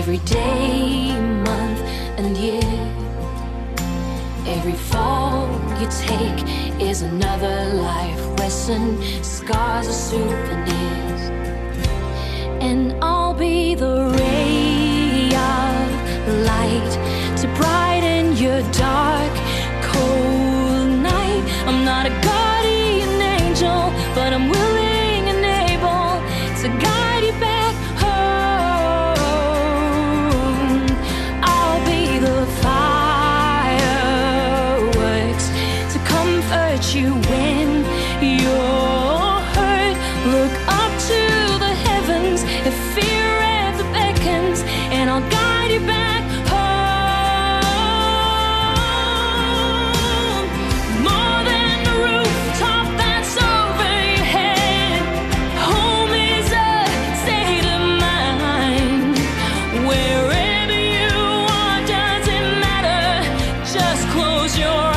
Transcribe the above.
every day, month, and year. Every fall you take is another life lesson. Scars are souvenirs, and I'll be the ray of light to brighten your dark, cold night. I'm not a guardian angel, but I'm willing and able to guide you back home. I'll be the fireworks to comfort you when you're hurt. Look up to the heavens if fear ever beckons, and I'll guide you back home. More than the rooftop that's over your head, home is a state of mind. Wherever you are doesn't matter, just close your